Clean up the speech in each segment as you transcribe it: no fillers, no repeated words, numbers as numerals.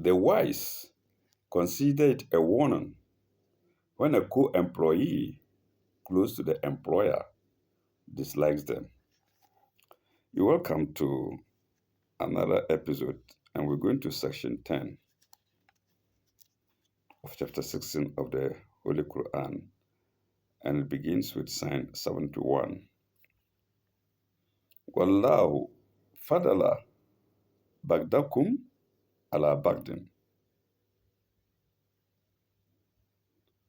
The wise consider it a warning when a co-employee close to the employer dislikes them. You're welcome to another episode, and we're going to section 10 of chapter 16 of the Holy Quran, and it begins with sign 71. Wallahu fadala bagdakum ala bagdin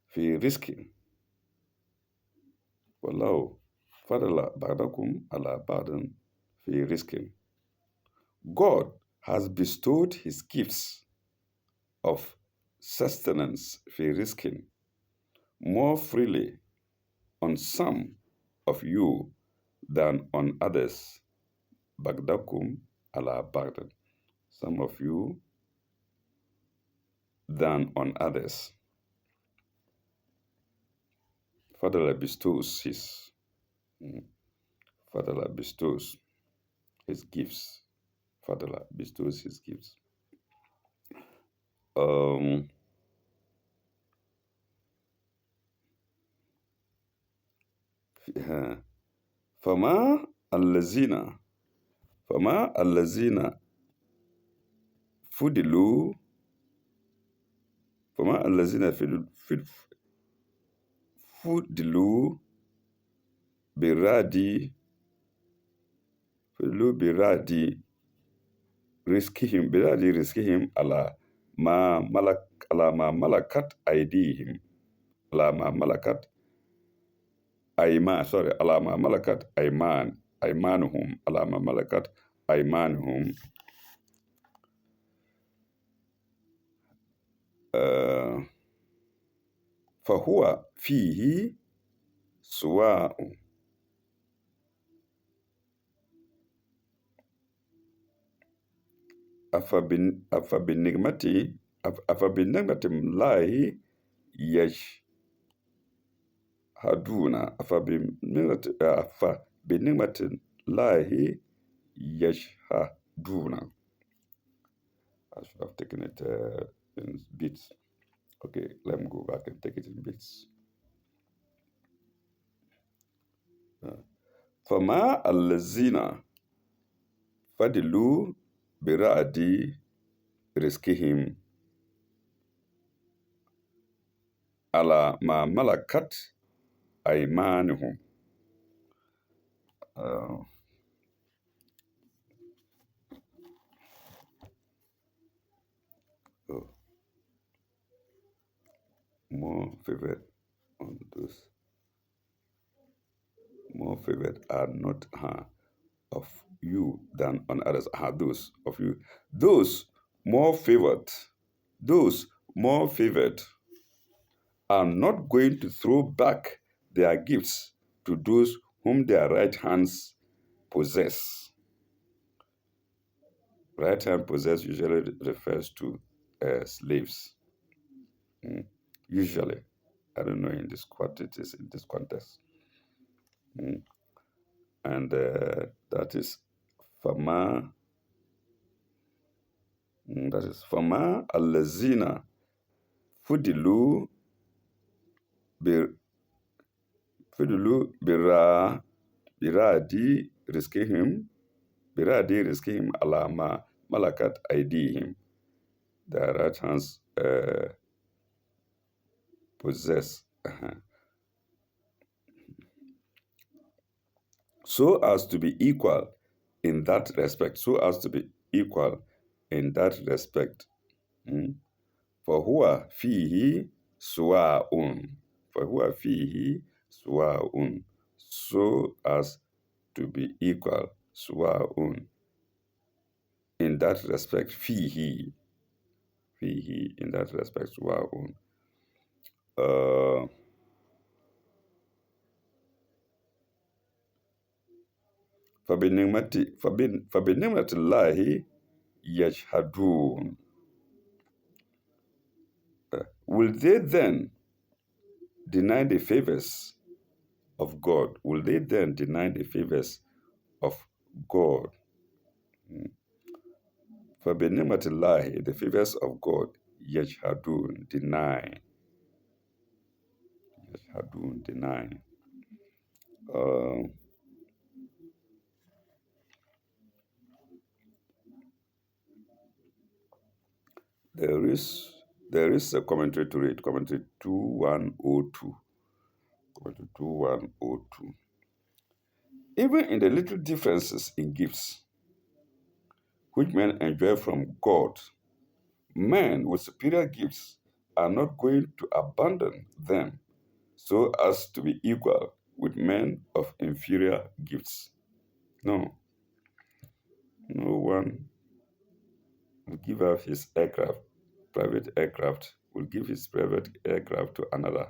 fi riskin. Wallahu fadala bagdakum ala bagdin fi riskin. God has bestowed his gifts of sustenance fi riskin more freely on some of you than on others. Bagdakum ala bagdan. Some of you than on others. Father bestows his Father bestows his gifts. Father bestows his gifts. فما الذين فضلوا فضلوا برادي رزقهم على ما ملكت أيديهم على ما ملكت أيمانهم فهو فيه سواء أفبنعمة الله يجحدون أفبنعمة الله يجحدون. I should have taken it in bits. Okay, let me go back and take it in bits. فما الذين فضلوا براد رزقهم على ما ملكت أيمانهم. More favored on those. More favored are not of you than on others. Those of you. Those more favored are not going to throw back their gifts to those whom their right hands possess. Right hand possess usually refers to slaves. Usually. I don't know in this what it is in this context. And that is Fama. That is Fama Allazina Fudilu Biradi Riskihim Alama Malakat Aidihim. Their right hands possess. So as to be equal in that respect. For huwa fihi suwaun. So as to be equal. Suwaun. In that respect, fihi. In that respect, suwaun. فبنعمة الله يجحدون. Will they then deny the favors of God? فَبِنِعْمَةِ the favors of God, يَجْحَدُونَ, deny. يَجْحَدُونَ, deny. Uh, there is a commentary to read, commentary 2102. Commentary 2102. Even in the little differences in gifts which men enjoy from God, men with superior gifts are not going to abandon them so as to be equal with men of inferior gifts. No, no one will give up his aircraft, private aircraft, will give his private aircraft to another.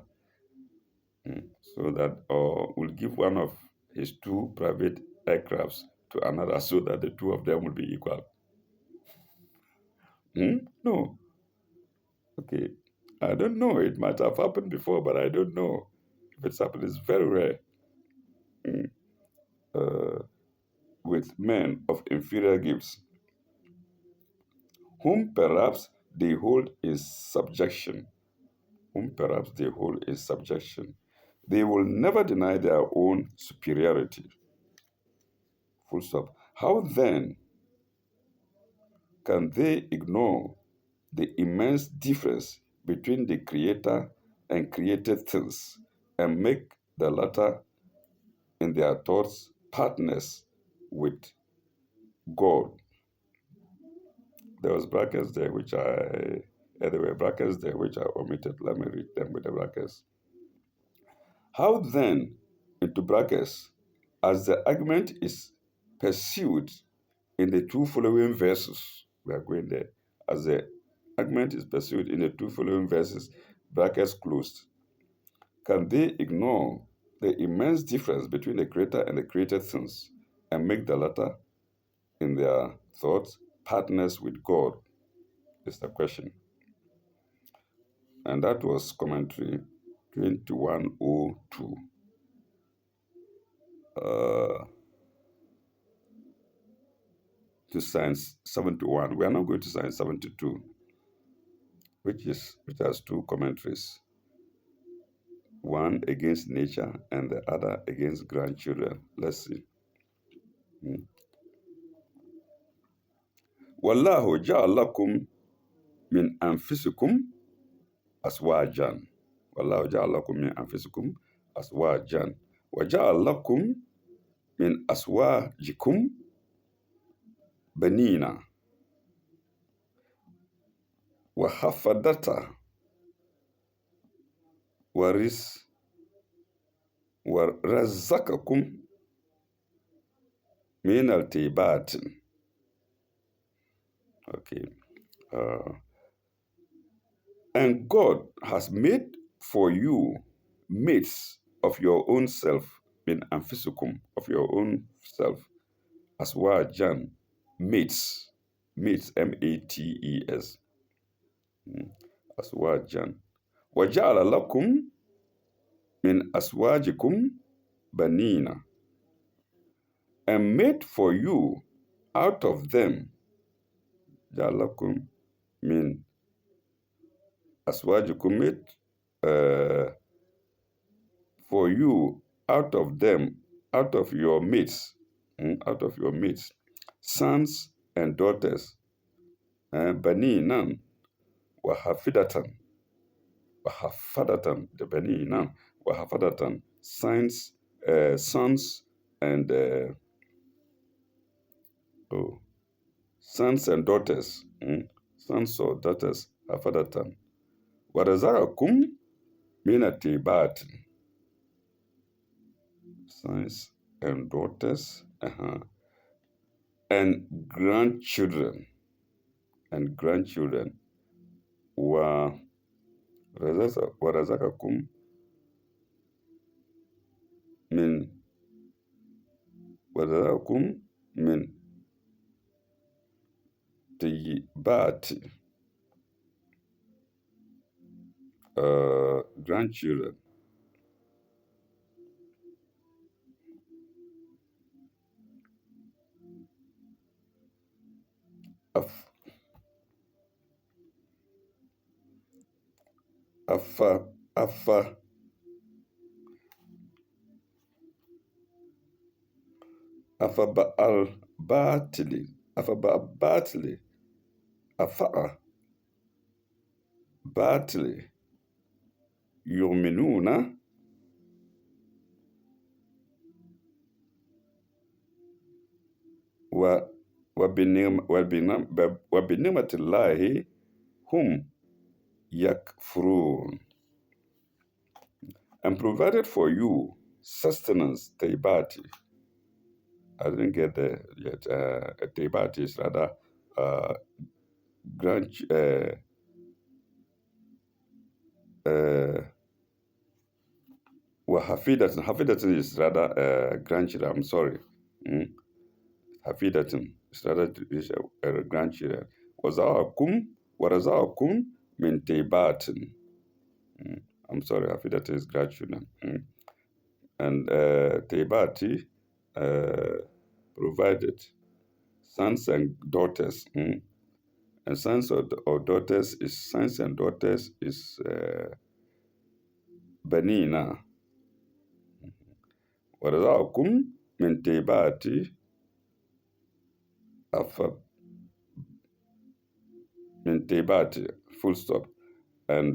So that, or will give one of his two private aircrafts to another so that the two of them will be equal. No. Okay. I don't know. It might have happened before, but I don't know. If it's happened, it's very rare. Uh, with men of inferior gifts, whom perhaps they hold in subjection. Whom perhaps they hold in subjection. They will never deny their own superiority. Full stop. How then can they ignore the immense difference between the creator and created things and make the latter in their thoughts partners with God? There was brackets there which there were brackets there which I omitted. Let me read them with the brackets. How then, into brackets, as the argument is pursued in the two following verses, we are going there, as the argument is pursued in the two following verses, brackets closed, can they ignore the immense difference between the creator and the created things and make the latter in their thoughts partners with God? Is the question. And that was commentary 2102. To Science 71. We are now going to Science 72, which has two commentaries. One against nature and the other against grandchildren. Let's see. Wallahu ja'alakum min anfusikum aswajan. Wallahu ja'alakum min anfusikum aswajan. Wa ja'alakum min aswajikum banina. Wa hafadata wa razakakum min al-tibatin. Okay. And God has made for you mates of your own self, min anfusikum, of your own self, aswajan, mates, mates, aswajan. Waja'ala lakum min aswajikum banina, and made for you out of them, ja'alakum min aswajikum, made for you out of them, out of your mates, sons and daughters, baninan wa hafidatan, the baninan wa hafadatan, sons, sons and sons and daughters, sons or daughters, hafadatan. Wa razaqakum min at-tibat, sons and daughters, and grandchildren, wa razaqakum min tayyibat, grandchildren, afa afa afaba'al batili batili afa'a batili yu'minuna wa wa binimatillahi hum yakfurun, and provided for you sustenance taibati. I didn't get there yet. Taibati is rather grand. Well, Hafidatin is rather grandchildren. I'm sorry. Mm. Hafidatin is rather grandchildren. Wazaakum warazaakum min taibatin. I'm sorry, Hafidatin is grandchildren. And Taibati provided sons and daughters. And sons or daughters is Banina. وَرَزَقَكُم مِّن طَيِّبَاتِ مِّن طَيِّبَاتِ full stop. And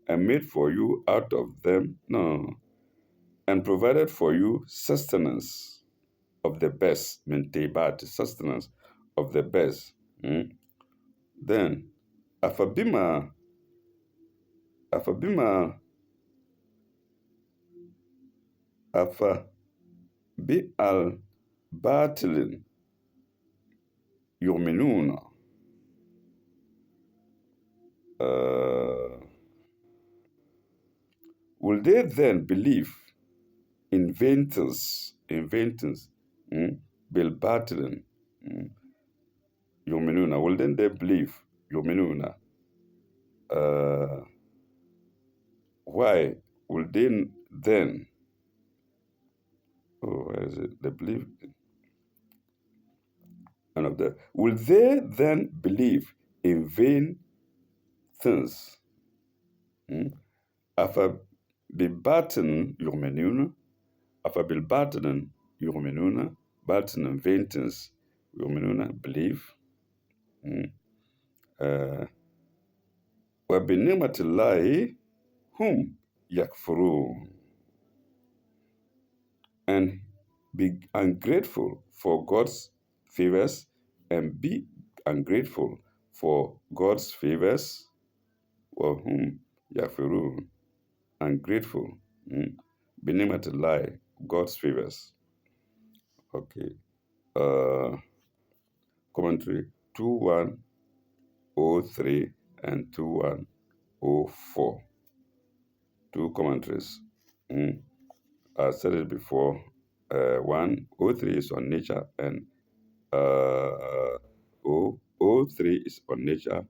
made for you out of them, no, and provided for you sustenance of the best, min طَيِّبَاتِ, sustenance of the best. Then, afabima afa bi al batilin yu'minuna. Will they then believe in vain things, bil batilin, yu'minuna? Will then they believe yu'minuna? Why will they then? Oh, where is it? They believe. None of that. Will they then believe in vain things? Afa bibatin yu'minuna, afa bilbatin yu'minuna, batin vain things yu'minuna, believe. Wa binimatillahi hum yakfurun, and be ungrateful for God's favors, and be ungrateful for God's favors. Well, whom yakfurun, ungrateful. Binimatillahi, God's favors. Okay. Commentary 2103 and 2104. Two commentaries. I said it before. 103 is on nature, and 003 is on nature,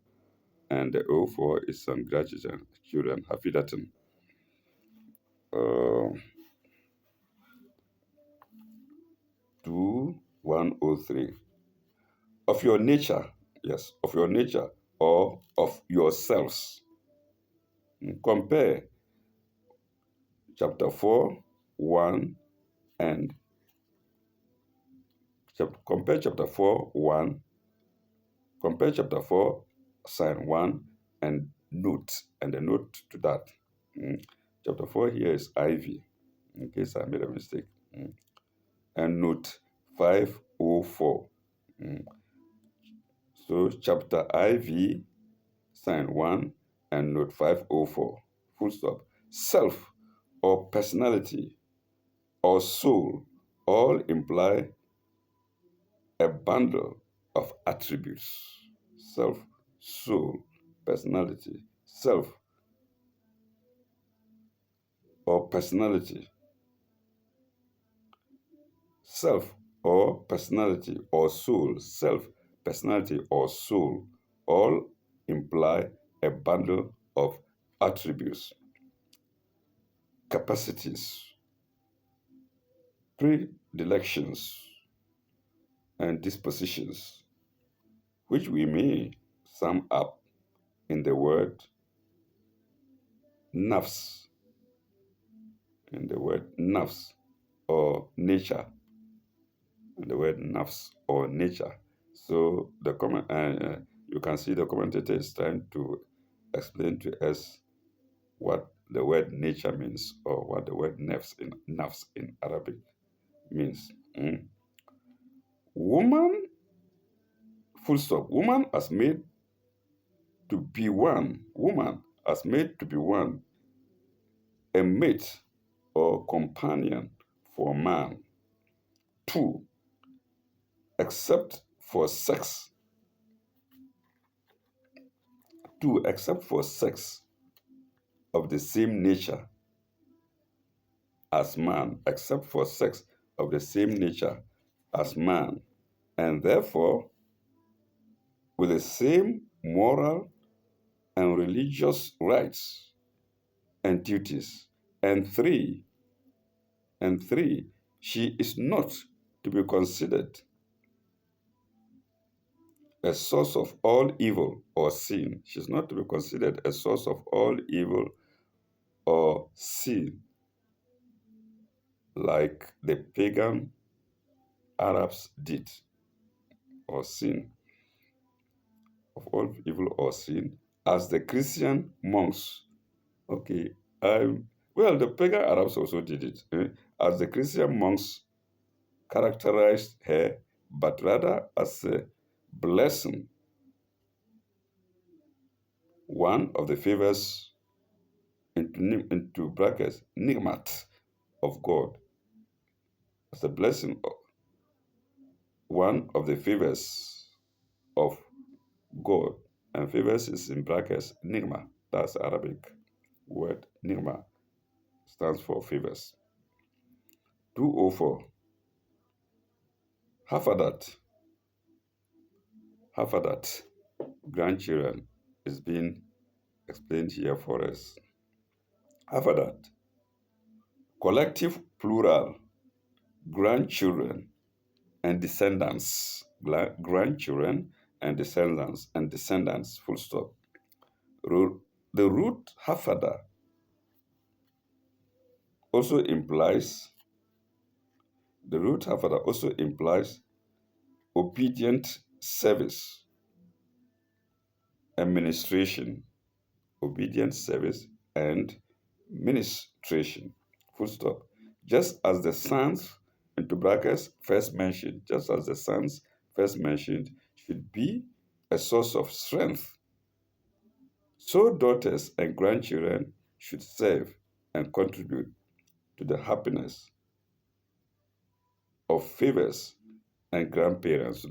and the 04 is on grandchildren, Hafidatin. 2103. Of your nature, yes, of your nature, or of yourselves. Compare chapter 4, 1, and compare chapter 4, 1, compare chapter 4, sign 1, and note, and the note to that. Chapter 4 here is IV, in case I made a mistake. And note 504. So chapter IV, sign 1, and note 504. Full stop. Self or personality or soul all imply a bundle of attributes. Self, soul, personality. Self or personality. Self or personality or soul. Self, personality or soul all imply a bundle of attributes, capacities, predilections, and dispositions, which we may sum up in the word nafs, in the word nafs or nature, in the word nafs or nature. So the comment, you can see the commentator is trying to explain to us what the word nature means, or what the word nafs in Arabic means. Woman, full stop. Woman as made to be one. Woman as made to be one, a mate or companion for man. Two, except for sex. Two, except for sex of the same nature as man, except for sex of the same nature as man, and therefore with the same moral and religious rights and duties. And three, she is not to be considered a source of all evil or sin. She's not to be considered a source of all evil or sin, like the pagan Arabs did, or sin, of all evil or sin, as the Christian monks. Okay, well, the pagan Arabs also did it, as the Christian monks characterized her, but rather as a blessing, one of the favors into brackets, nigmat of God, as a blessing, one of the favors of God, and favors is in brackets, nigma. That's Arabic word. Nigma stands for favors. 204. Hafadat, grandchildren, is being explained here for us. Hafadat, collective plural, grandchildren and descendants. Grandchildren and descendants, full stop. The root hafada also implies obedient service, administration, obedient service and ministration, full stop. Just as the sons, into brackets, first mentioned, should be a source of strength, so daughters and grandchildren should serve and contribute to the happiness of favors and grandparents,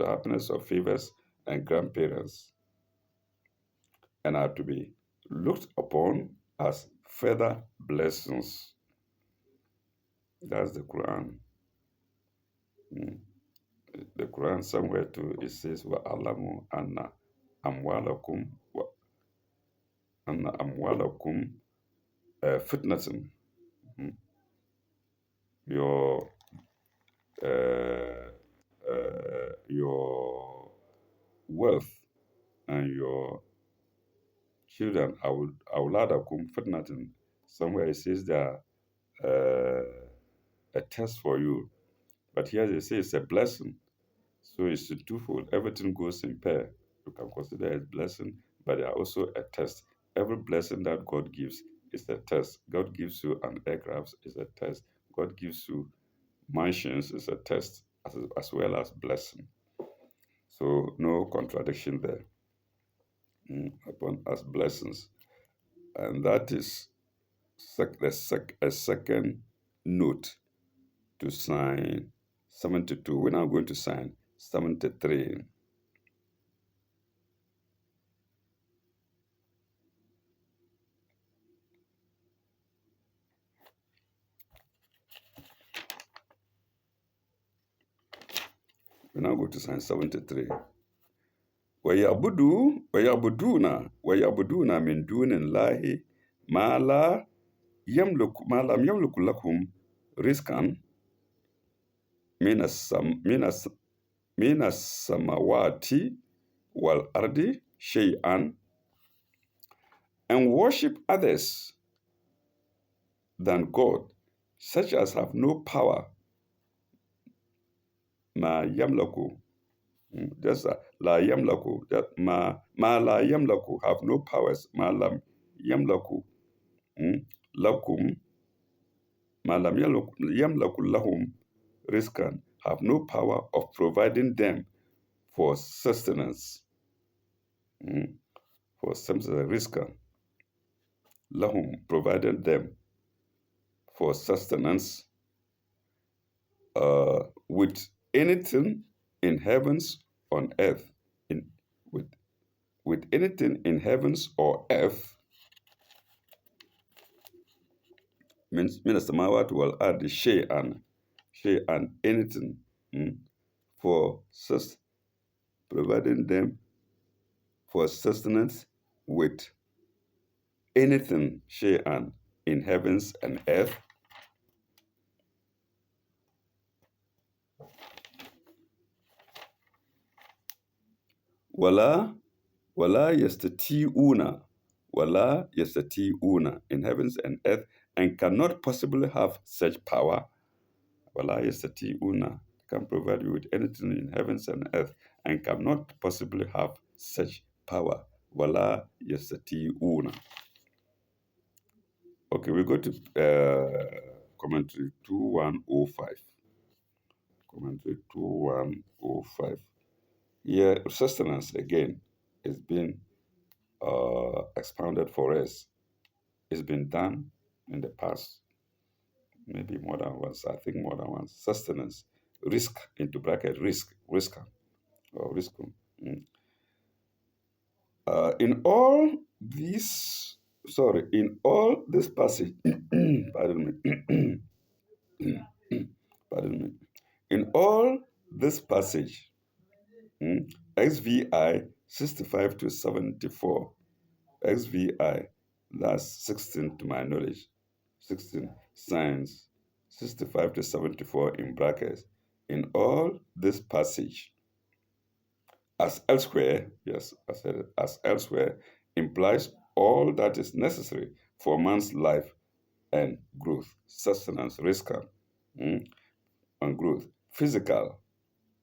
and are to be looked upon as further blessings. That's the Quran. The Quran somewhere too, it says, وَأَعْلَمُوا أَمْوَالَكُمْ أَنَّ أَمْوَالَكُمْ fitnatun. Your your wealth and your children, awladakum fitnatun. Somewhere it says that a test for you, but here they say it's a blessing. So it's twofold. Everything goes in pair. You can consider it a blessing, but they are also a test. Every blessing that God gives is a test. God gives you an aircraft, is a test. God gives you mansions, is a test, as well as blessing. So no contradiction there. Upon us blessings. And that is a second note to sign 72. We're now going to sign 73. We're now going to sign 73. وَيَعْبُدُونَ مِن دُونِ اللَّهِ مَا لَمْ يَمْلِكُ لَكُمْ رِزْقًا مِنَ السَّمَاوَاتِ وَالْأَرْضِ شَيْئًا and worship others than God, such as have no power, ma yamlaku, just la yamlaku, ma la yamlaku, have no powers, ma lam yamlaku, lakum, ma lam yamlaku lahum riskan, have no power of providing them for sustenance, for sustenance, riskan, lahum, provided them for sustenance with anything in heavens on earth, in with anything in heavens or earth, means samawat will add the shay and anything, for providing them for sustenance with anything shay and in heavens and earth. Wala wala yastati'una, wala yastati'una, in heavens and earth, and cannot possibly have such power. Wala yastati'una, can provide you with anything in heavens and earth, and cannot possibly have such power. Wala yastati'una. Okay, we go to commentary 2105. Commentary 2105. Here, sustenance again is being expounded for us. It's been done in the past, maybe more than once, I think more than once. Sustenance, risk, into bracket, risk, or risk. In all this passage, pardon me, pardon me, in all this passage, XVI 65 to 74, XVI, that's 16 to my knowledge, 16, science, 65 to 74 in brackets. In all this passage, as elsewhere, yes, I said it, as elsewhere, implies all that is necessary for man's life and growth, sustenance, risk, and growth, physical,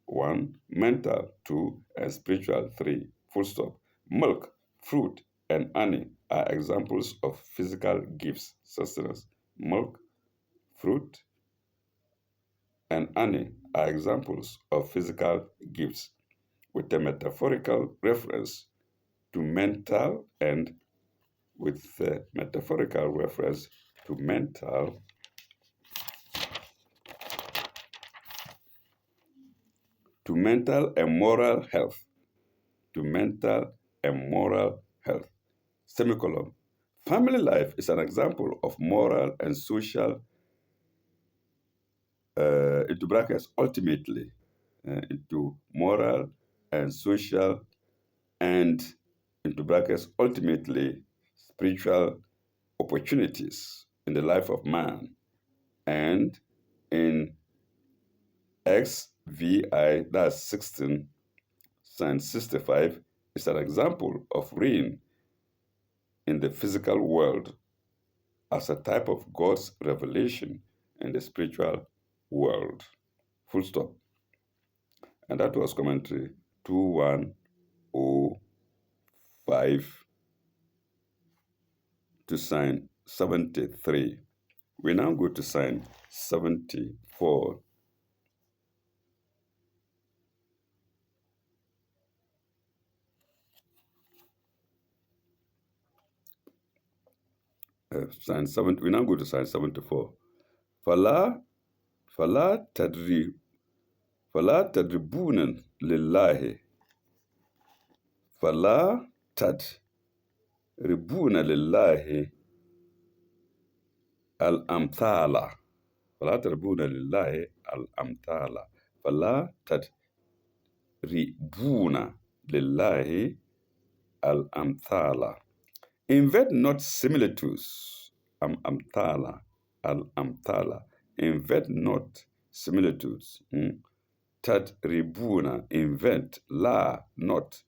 1, mental, 2, and spiritual, 3, full stop. Milk, fruit, and honey are examples of physical gifts, sustenance. Milk, fruit, and honey are examples of physical gifts with a metaphorical reference to mental and with a metaphorical reference to mental and moral health, to mental and moral health. Semicolon. Family life is an example of moral and social, into brackets, ultimately, into moral and social, and into brackets, ultimately, spiritual opportunities in the life of man. And in XVI, that's 16, Science 65, is an example of reign in the physical world as a type of God's revelation in the spiritual world. Full stop. And that was commentary 2105 to sign 73. We now go to sign 74. We now go to sign 74. Fala tadribunan lillahi. Fala tadribuna lillahi al-amthala. Fala tadribuna lillahi al-amthala. Fala tadribuna lillahi al-amthala. Invent not similitudes. Amthala. Al-amthala. Invent not similitudes. Tadribuna, invent, la, not.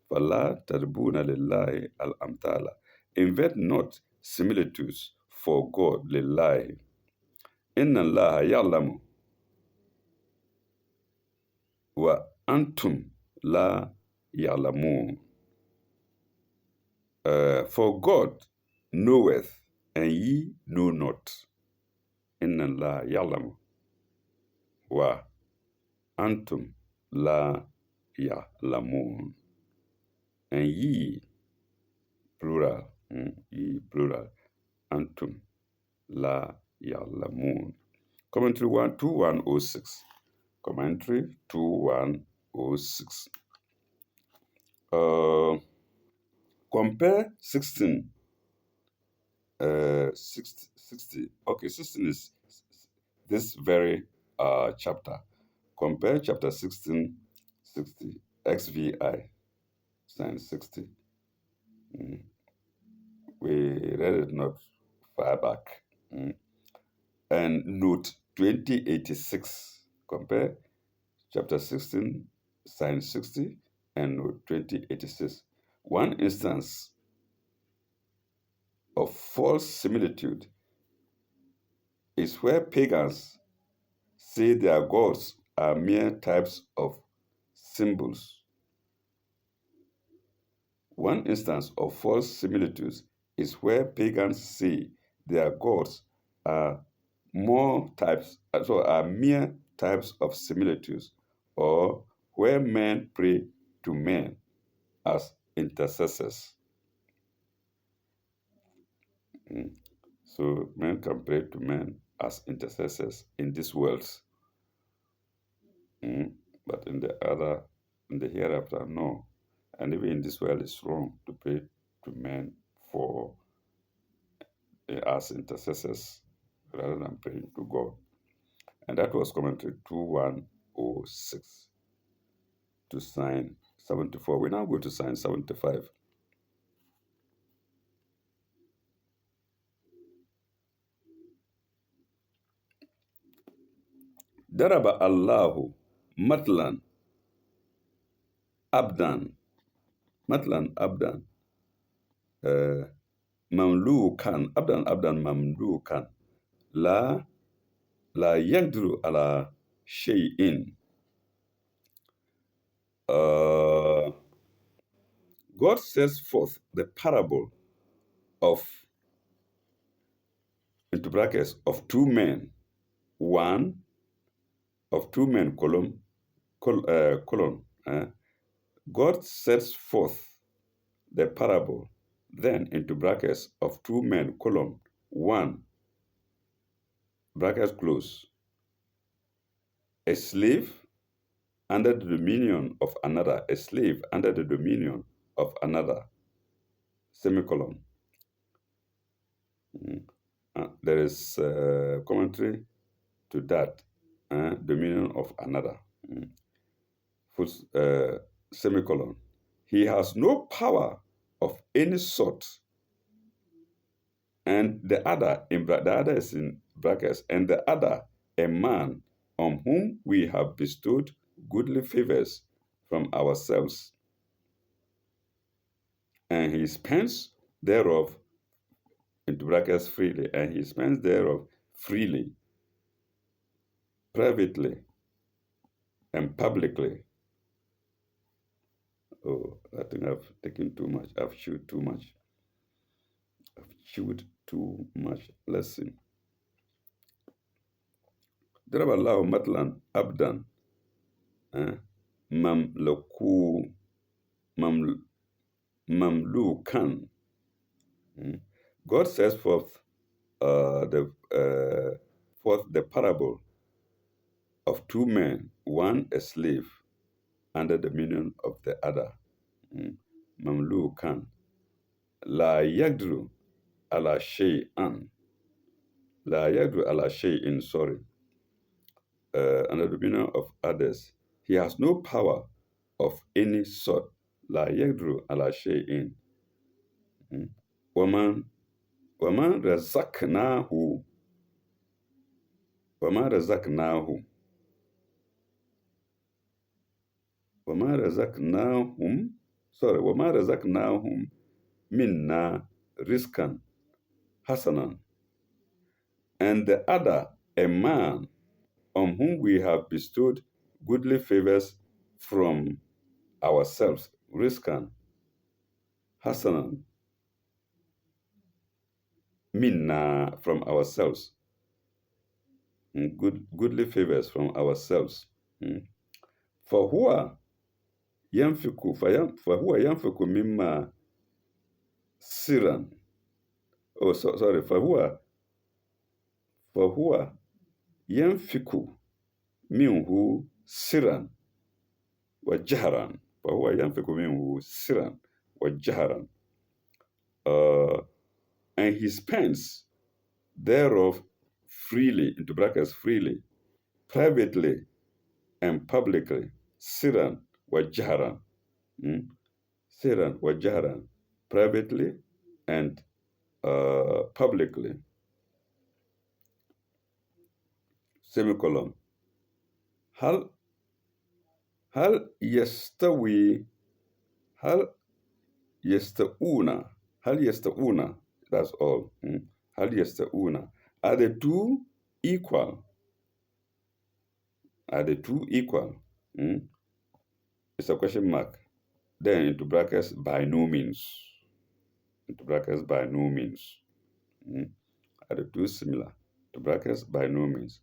Fala tadribuna lillahi al-amthala. invent not similitudes, for God lillahi. Inna Allah ya'lamu wa antum la ya'lamun. For God knoweth, and ye know not. Inna Allah ya'lamu wa antum la ya'lamun. And ye, plural, ye, plural, antum la ya'lamun. Commentary 2106. Commentary 2106. Compare 16. 60. Okay, 16 is this very chapter. Compare chapter 16, 60, XVI, sign 60. We read it not far back. And note 2086. Compare chapter 16, sign 60, and note 2086. One instance of false similitude is where pagans say their gods are mere types of symbols. One instance of false similitudes is where pagans say their gods are mere types of similitudes, or where men pray to men as intercessors. So men can pray to men as intercessors in this world. But in the hereafter, no. And even in this world, it's wrong to pray to men for as intercessors rather than praying to God. And that was commentary 2106 to sign 74. We now go to sign 75. Daraba Allahu matlan abdan mamlukan abdan mamlukan la yaqdiru ala shay'in. God sets forth the parable of, into brackets, of two men, God sets forth the parable, then into brackets, of two men, one, brackets close, a slave under the dominion of another, semicolon. There is commentary to that, dominion of another, semicolon. He has no power of any sort, and the other is in brackets, and the other a man on whom we have bestowed goodly favors from ourselves, and he spends thereof, into brackets, freely, and he spends thereof freely, privately, and publicly. Oh, I think I've taken too much. I've chewed too much. Let's see. ضرب الله مثلا عبدا مملوكا. God sets forth the parable of two men, one a slave under the dominion of the other. Mamlukan. La yaqdiru ala shay'an. La yaqdiru ala shay'in, sorry. Under the dominion of others. He has no power of any sort. La yaqdiru ala shay'in. Waman razaqnahu. وما رزقناهم منا rizqan hasanan, and the other a man on whom we have bestowed goodly favors from ourselves, rizqan hasanan, minna, from ourselves, goodly favors from ourselves. فهو فهو ينفق مما سرا. Oh, sorry. فهو ينفق منه سرا وجهرا. فهو ينفق منه سرا وجهرا. And he spends thereof freely, into brackets, freely, privately and publicly, siran wa jahran. Siran wa jahran, privately and publicly. Semicolon. هل هل يستوي هل يستوون هل يستوون, that's all. هل يستوون, are the two equal? Are the two equal? It's a question mark. Then into brackets, by no means. Into brackets, by no means. Are the two similar? Into brackets, by no means.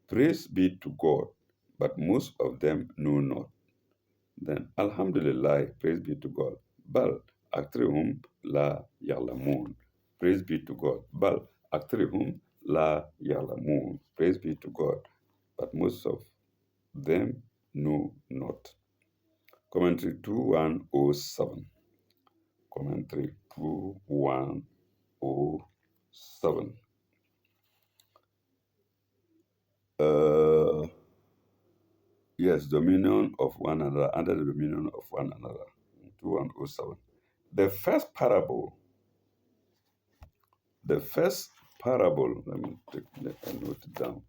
Praise be to God, but most of them know not. Then, Alhamdulillah, praise be to God. Bal aktrihum la yalamun. Praise be to God. Bal aktrihum la yalamun. Praise be to God, but most of them know not. Commentary 2107. Commentary 2107. Yes, dominion of one another, under the dominion of one another. 2107. The first parable, let me note it down.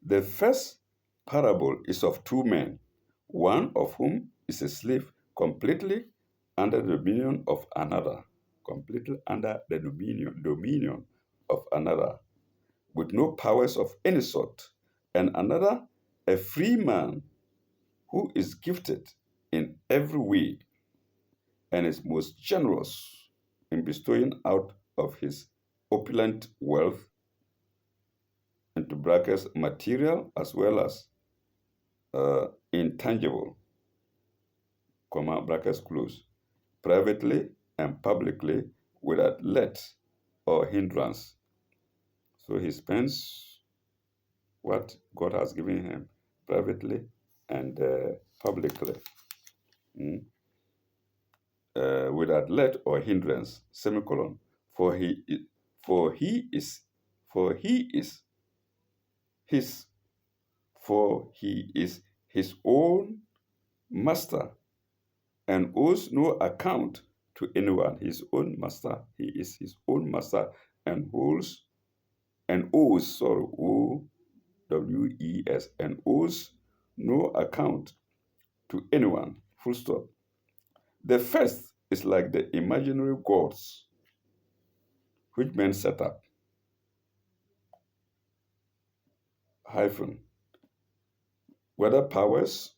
The first parable is of two men, one of whom is a slave completely under the dominion of another, completely under the dominion of another, with no powers of any sort, and another a free man who is gifted in every way and is most generous in bestowing out of his opulent wealth, into brackets, material as well as intangible, comma, brackets close, privately and publicly without let or hindrance. So he spends what God has given him privately and publicly, without let or hindrance, semicolon, for he is his for he is his own master and owes no account to anyone. His own master, he is his own master and owes, sorry, O-W-E-S, and owes no account to anyone, full stop. The first is like the imaginary gods which men set up, hyphen, whether powers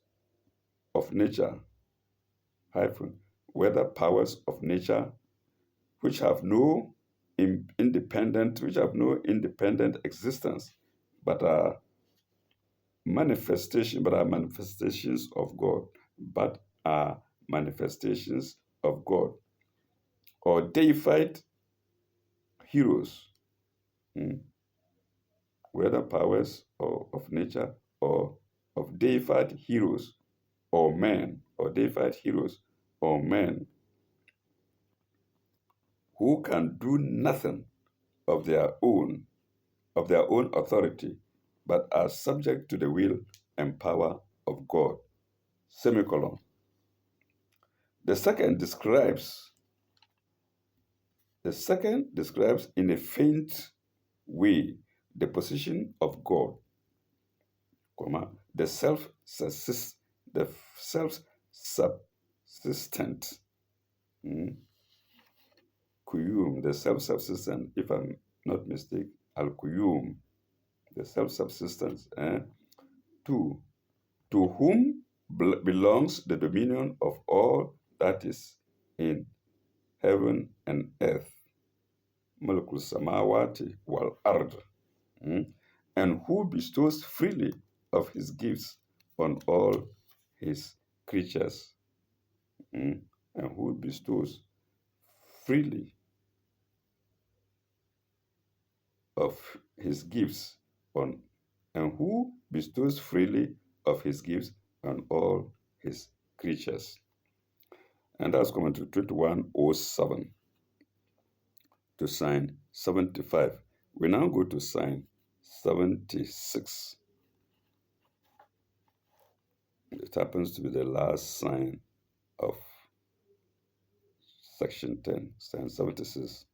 of nature, hyphen, whether powers of nature which have no independent existence, but are manifestations of God, or deified heroes, whether powers of nature or of deified heroes or men, who can do nothing of their own authority, but are subject to the will and power of God. Semicolon. The second describes in a faint way the position of God, the the self-subsistent, mm, the self-subsistent, if I'm not mistaken, al-Qayyum, the self-subsistence. Two, to whom belongs the dominion of all that is in heaven and earth, mulkul samawati wal ard, and who bestows freely of his gifts on all his creatures, and who bestows freely of his gifts on, and who bestows freely of his gifts on all his creatures. And that's commentary 2107 to sign 75. We now go to sign 76. It happens to be the last sign of section 10, sign 76.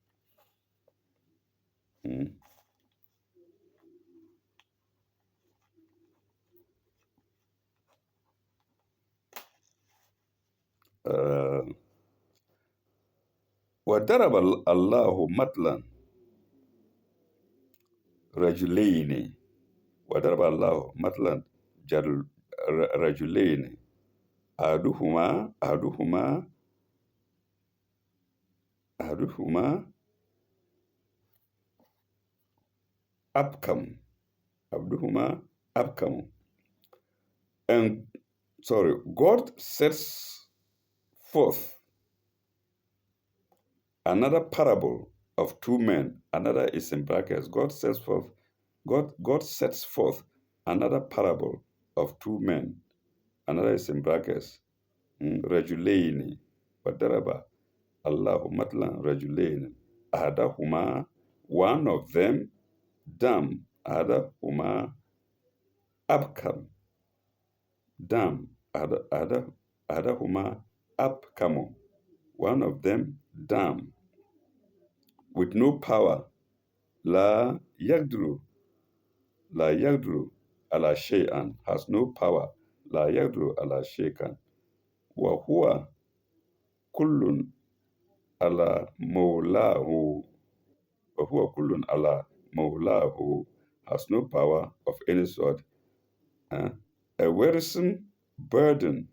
وضرب الله مثلا رجلين وضرب الله مثلا رجلين أحدهما أبكم أبكم. And God sets forth another parable of two men. Another is in brackets. God sets forth another parable of two men. Another is in brackets. رجلين وضرب الله مثلا رجلين أحدهما, one of them dumb, أحدهما أبكم, dumb, أحدهما أبكم, one of them dumb, with no power, لا يقدر على شيئا, has no power, لا يقدر على شيئا, وهو كل على مولاه, وهو كل على مولاه, has no power of any sort. A wearisome burden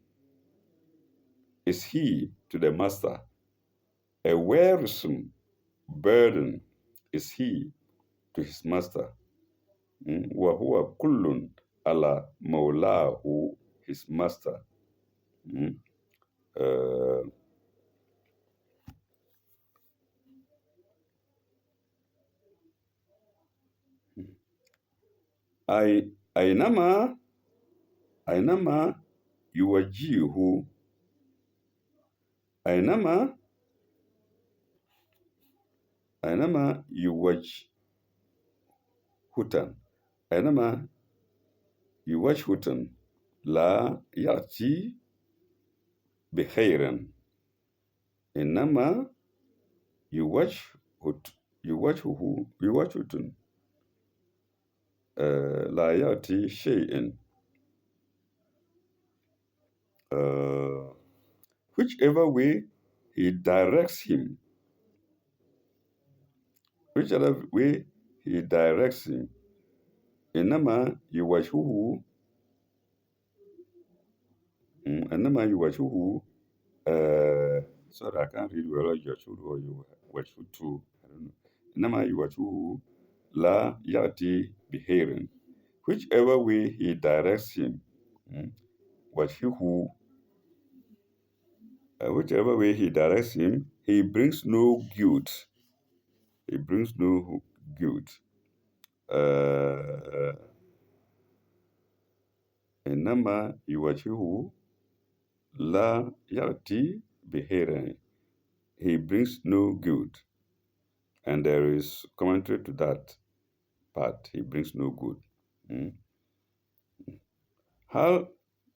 is he to the master. A wearisome burden is he to his master. وهو كل على مولاه, his master. أينما يوجهه أينما يوجهه لا يأتي بخير, إنما يوجهه لا يأتي شيء. Whichever way he directs him, إنما يوجهه sorry, I can't read well. يوجهه, I don't know. إنما يوجهه لا يأتي بخير. Whichever way he directs him, whichever way he directs him, he brings no good. He brings no good. إنما يوجهه لا يأتي بخير. He brings no good. And there is commentary to that part. He brings no good. هل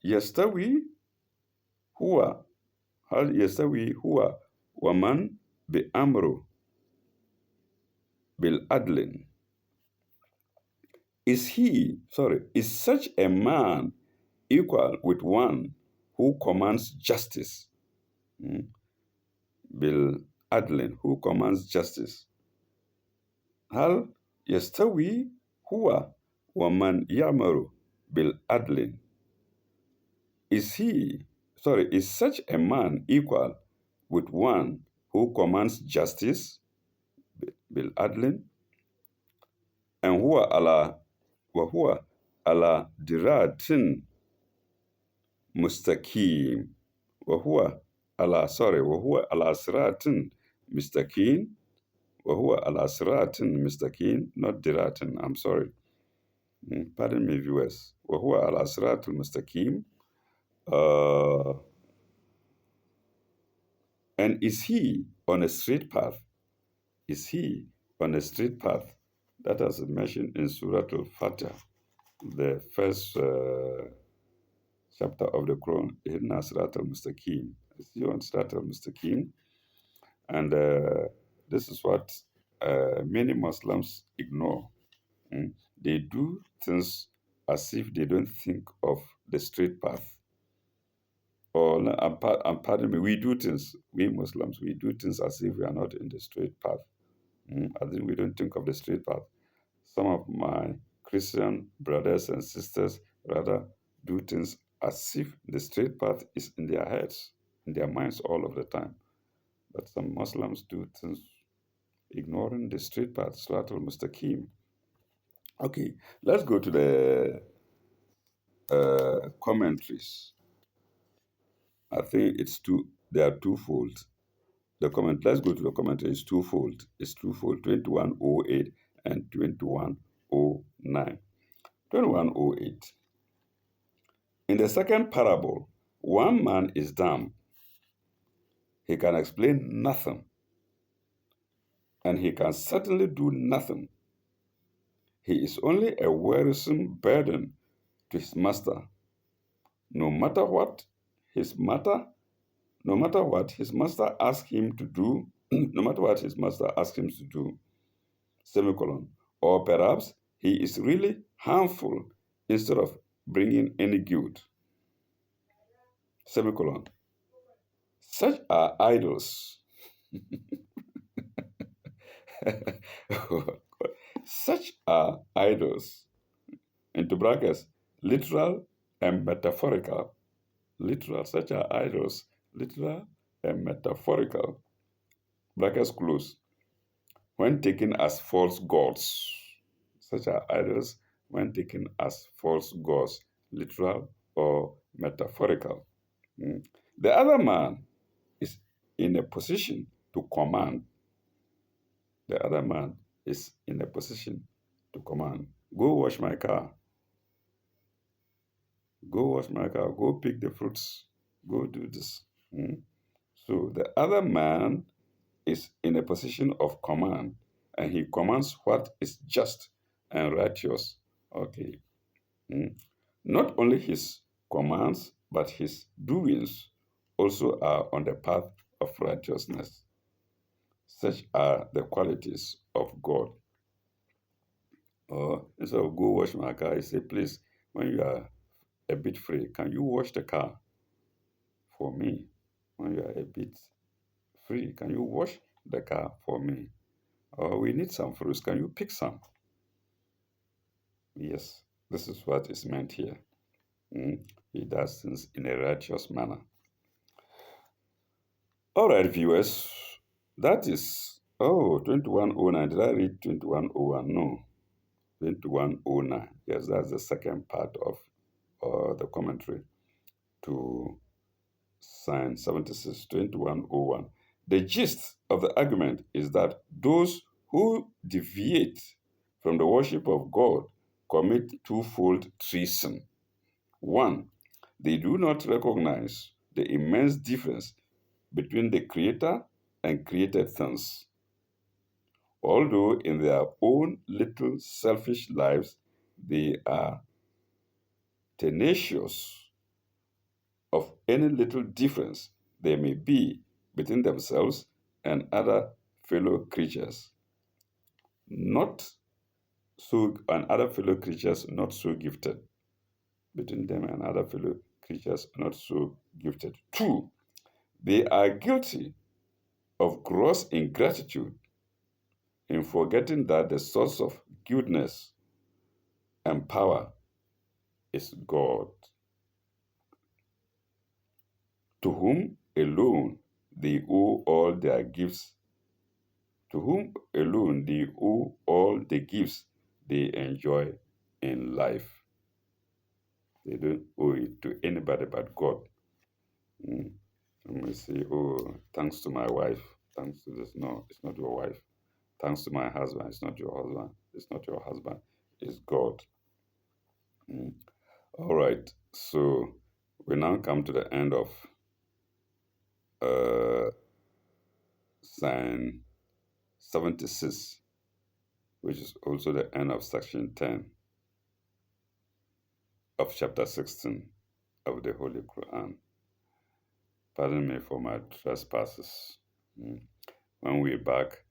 يستوي هو ومن بأمره بالعدل is such a man equal with one who commands justice? Mm, بالعدل, who commands justice. هل يستوي هو ومن يأمر بالعدل? Is such a man equal with one who commands justice? بالعدل. And وهو على دراة مستقيم. وهو على صراط مستقيم. وهو على صراط مستقيم, not دراة. I'm sorry. Pardon me, viewers. وهو على صراط مستقيم. And is he on a straight path? Is he on a straight path? That is mentioned in Surah Al-Fatiha, the first chapter of the Quran. Ihna Sirat al-Mustaqim. Is he on Sirat al-Mustaqim? And this is what many Muslims ignore. They do things as if they don't think of the straight path. And pardon me, we Muslims, we do things as if we are not in the straight path. I think we don't think of the straight path. Some of my Christian brothers and sisters rather do things as if the straight path is in their heads, in their minds all of the time. But some Muslims do things ignoring the straight path, Sirat al-Mustaqim. Okay, let's go to the commentaries. I think they are twofold. Let's go to the commentary. It's twofold. 2108 and 2109. 2108. In the second parable, one man is dumb. He can explain nothing, and he can certainly do nothing. He is only a wearisome burden to his master. No matter what his master asks him to do, no matter what his master asks him to do, semicolon. Or perhaps he is really harmful instead of bringing any good, semicolon. Such are idols. Such are idols, into brackets, literal and metaphorical. Such are idols, literal and metaphorical, brackets close, when taken as false gods. Such are idols when taken as false gods, literal or metaphorical. The other man is in a position to command. The other man is in a position to command. Go wash my car. Go wash my car. Go pick the fruits. Go do this. So the other man is in a position of command, and he commands what is just and righteous. Okay. Not only his commands, but his doings also are on the path of righteousness. Such are the qualities of God. Or instead of go wash my car, I say, please, when you are a bit free, can you wash the car for me? When you are a bit free, can you wash the car for me? Or we need some fruits, can you pick some? Yes, this is what is meant here. He does things in a righteous manner. All right, viewers, that is, 2109. Did I read 2101? No, 2109. Yes, that's the second part of the commentary to Sign 76, 2101. The gist of the argument is that those who deviate from the worship of God commit twofold treason. One, they do not recognize the immense difference between the Creator and created things. Although in their own little selfish lives, they are tenacious of any little difference there may be between themselves and other fellow creatures. Not so and other fellow creatures not so gifted. Between them and other fellow creatures not so gifted. Two, they are guilty of gross ingratitude in forgetting that the source of goodness and power is God, to whom alone they owe all their gifts, to whom alone they owe all the gifts they enjoy in life. They don't owe it to anybody but God. Mm. And we say, oh, thanks to my wife, thanks to this. No, it's not your wife. Thanks to my husband, it's not your husband. It's not your husband, it's God. Mm. All right, so we now come to the end of uh, Psalm 76, which is also the end of section 10 of chapter 16 of the Holy Quran. Pardon me for my trespasses. Mm. When we're back,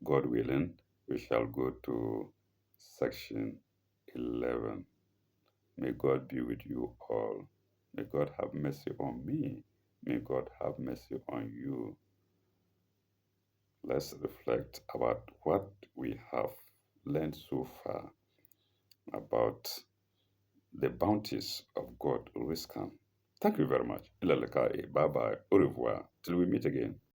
God willing, we shall go to section 11. May God be with you all. May God have mercy on me. May God have mercy on you. Let's reflect about what we have learned so far about the bounties of God always come. Thank you very much. Bye bye. Au revoir. Till we meet again.